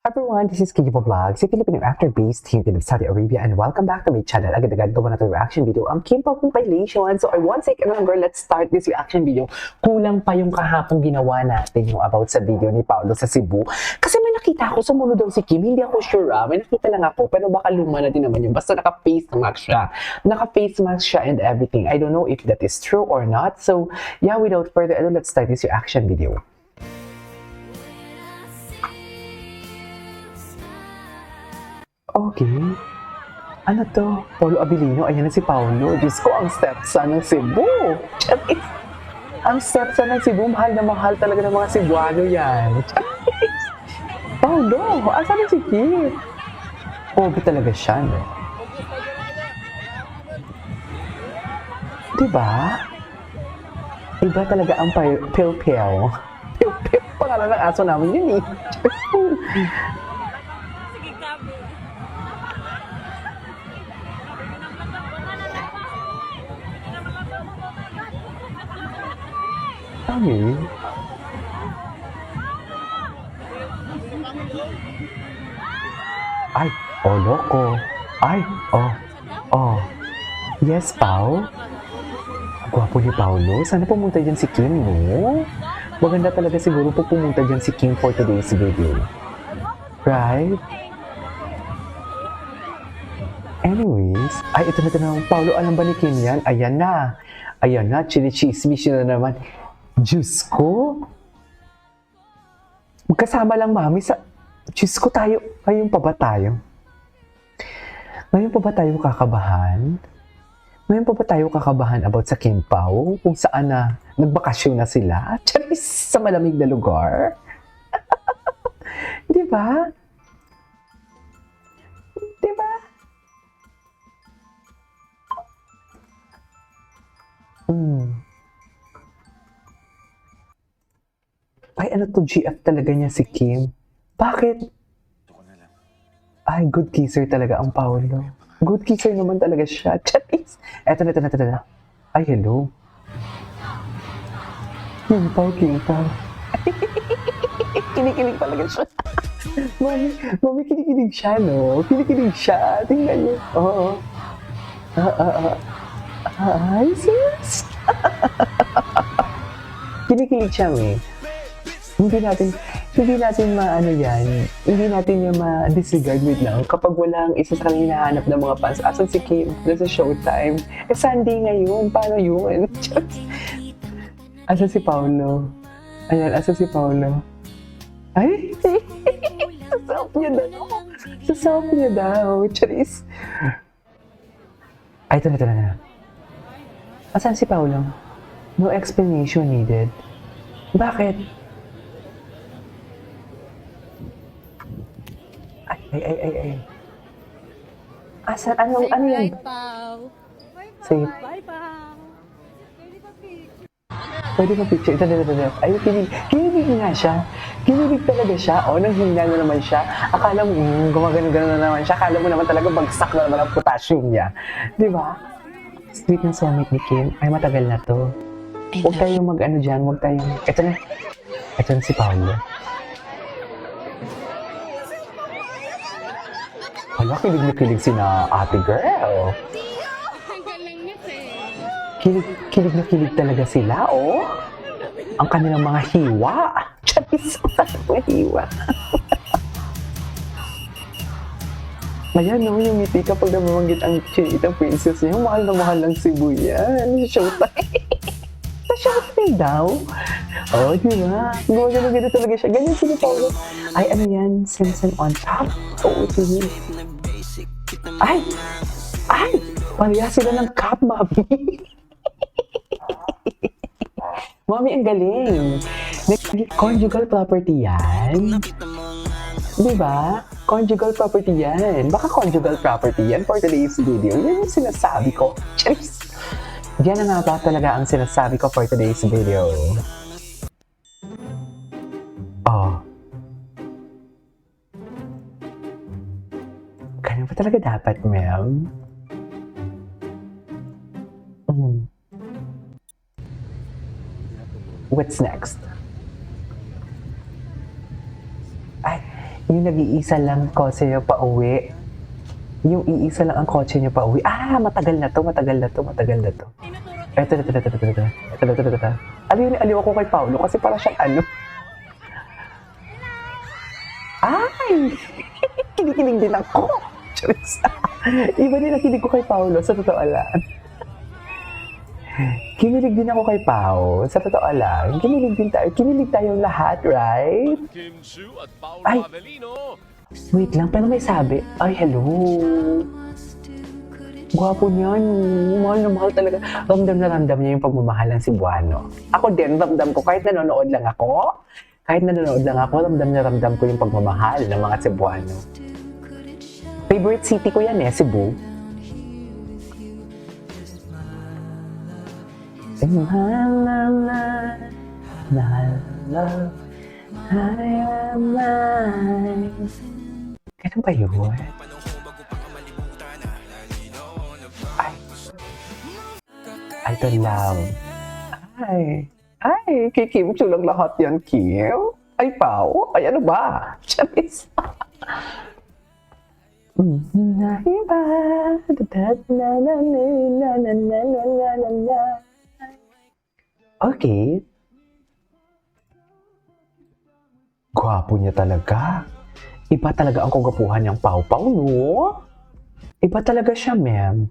Everyone, this is Kiki Vlogs, a Filipino actor based here in Saudi Arabia, and welcome back to my channel. Agad-agad gawa na ito reaction video. Ang Kim Pao compilation. So, I one second longer, let's start this reaction video. Kulang pa yung kahapong ginawa natin yung about sa video ni Paolo sa Cebu. Kasi may nakita ako, sumunod daw si Kim. Hindi ako sure, may nakita lang ako. Pero baka luma na din naman yun. Basta naka-face mask siya. Naka-face mask siya and everything. I don't know if that is true or not. So, yeah, without further ado, let's start this reaction video. Okay. Ano to? Paulo Abilino? Ayan na si Paulo. Diyos ko, ang stepson ng Cebu. Charis. Ang stepson ng Cebu. Mahal na mahal talaga ng mga Cebuano yan. Charis. Paulo, asan na si Kim? Pogi talaga siya, no? Diba? Iba talaga ang Piu-Piu. Piu-Piu. Pangalan ng aso namin yun eh. Okay. Ay, oh loko. Ay, oh. Yes, Pao? Gwapo ni Paulo. Sana pumunta dyan si Kim, no? Maganda talaga siguro po pumunta dyan si Kim for today's video. Right? Anyways, ay, ito na. Paulo, alam ba ni Kim yan? Ayan na, chini-chismis na naman. Diyos ko. Magkasama lang, mami, sa... Diyos ko, tayo. Ngayon pa ba tayo? Ngayon pa ba tayo kakabahan? Ngayon pa ba tayo kakabahan about sa Kim Pao? Kung saan na nagbakasyon na sila? Charis, sa malamig na lugar? Di ba? Di ba? Ay, ano to, GF talaga niya si Kim? Bakit? Ay, good kisser talaga ang Paolo. Good kisser naman talaga siya. Charis! Eto na. Ay, hello. Kim Pao. Kinikilig talaga siya. Mami, kinikilig siya, no? Kinikilig siya. Tingnan niyo. Oo. Ay, sis. Kinikilig siya, eh. Hindi natin maano yan, hindi natin yung ma-disregard with lang kapag walang isa sa kanilang hinahanap ng mga fans. Asan si Kim? Nasa showtime. Sunday ngayon. Paano yun? Asan si Paulo? Ayan, asan si Paulo? Ay! Sasawap niya daw. Charis. Ay, ito na. Asan si Paulo? No explanation needed. Bakit? Ay. Asan? Ano yan? Bye, Pao. Say, Bye, Pao. pwede pa picture. Ito. Ay, kinilig nga siya. Kinilig talaga siya. Nang hina na naman siya. Akala mo, gumagano-gano na naman siya. Akala mo naman talaga bagsak na naman ang potassium niya. Di ba? Sweet na summit ni Kim. Ay, matagal na to. Huwag tayong mag-ano dyan. Huwag tayong... Ito na si Paolo. Hala, kilig si na ate girl. Ang galing niya, Kilig na kilig talaga sila, Ang kanilang mga hiwa. Charis, mga hiwa. Ayan, no, yung ngiti kapag namamanggit ang chinitang princess niya, mahal na mahal ng Cebu yan. Sa showtime. Sa showtime daw. Di ba? Gumagano talaga siya. Ganyan sila, Paulo. Ay, ano yan? Sensen on top? Sige. Ay! Pareha sila ng cup, mami. Mami, ang galing. Conjugal property yan. Diba? Conjugal property yan. Baka conjugal property yan for today's video. Yan yung sinasabi ko. Charis! Yan na nga ba talaga ang sinasabi ko for today's video. Ganun pa talaga dapat, Mel. What's next? Ay, Yung nag-iisa lang kotse niya pa uwi. Yung iisa lang ang kotse niya pa uwi. Ah, matagal na to. Eto. Aliw ako kay Paolo kasi para siyang ano. Ay! Kinikilig din ako. Charis. Iba din ang kilig ko kay Paolo, sa totoo lang. Kinilig din ako kay Pao, sa totoo lang. Kinilig tayong lahat, right? Kim Chu at Paolo Ay! Avellino. Wait lang, pero may sabi. Ay, hello. Gwapo niyan. Mahal na mahal talaga. Ramdam na ramdam niya yung pagmamahal ng Cebuano. Ako din, ramdam ko. Kahit nanonood lang ako, ramdam na ramdam ko yung pagmamahal ng mga Cebuano. Favorite city ko yan Cebu. Ganun ba yun? Ay, ito lang. Ay, kay Kim Chu lang lahat yan, Kim. Ay, Pao. Ay, ano ba? Charis. Okay. Gwapo niya talaga. Iba talaga ang kagapuhan niyang Pao-Pao, no? Iba talaga siya, ma'am.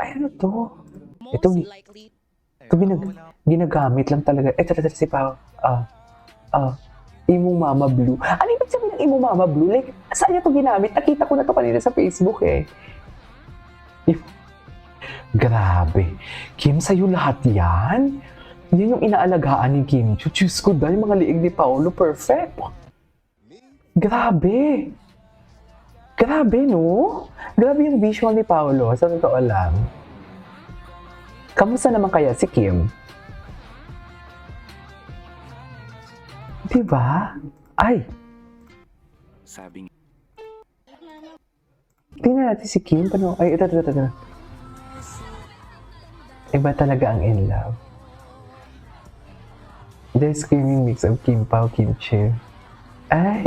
Ay, ano to? Ito, ginagamit lang talaga. Ito, si Pao. Imong Mama Blue. Ano ibig sabihin ng Imong Mama Blue? Like, saan niya ito ginamit? Nakita ko na ito kanina sa Facebook Grabe. Kim, sa'yo lahat yan? Yan yung inaalagaan ni Kim. Diyos ko dahil mga liig ni Paolo, perfect. Grabe. Grabe, no? Grabe yung visual ni Paolo, sa totoo lang. Kamusta naman kaya si Kim? Diba? Ay! Sabi Tingnan natin si Kim. Paano? Ay, ito. Iba talaga ang in love. The screaming mix of Kim Pao, Kim Chiu. Ay!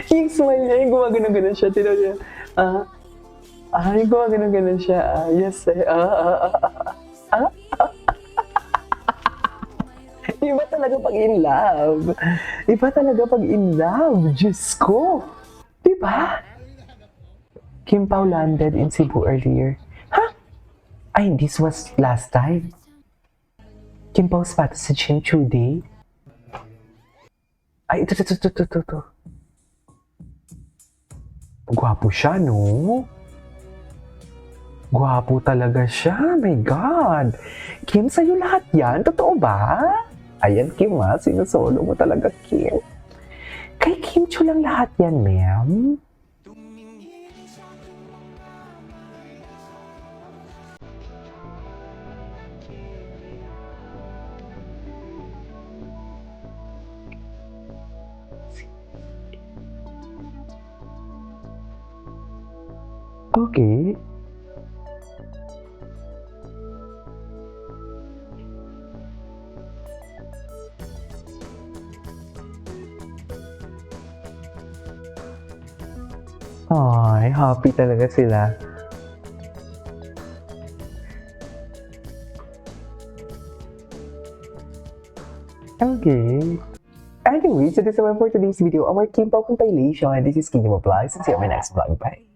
Yung smile niya, yung gumagano-ganon siya. Tino niya. Gumagano-ganon siya. Yes, Iba talaga pag in love. Diyos ko. Diba? Kim Pao landed in Cebu earlier. Huh? Ay, this was last time. Kim Pao spotted sa Chinchu Day. Ay, ito. Gwapo siya, no? Gwapo talaga siya. My God. Kim, sa'yo lahat yan? Totoo ba? Ayan, Kim, sinusolo mo talaga, Kim. Kay Kim Chu lang lahat yan, ma'am. Okay. Ay, happy talaga sila. Okay. Anyway, so this is all for today's video. Our Kim Pao compilation. This is Kim Pao Vlogs. And see you on my next vlog. Bye.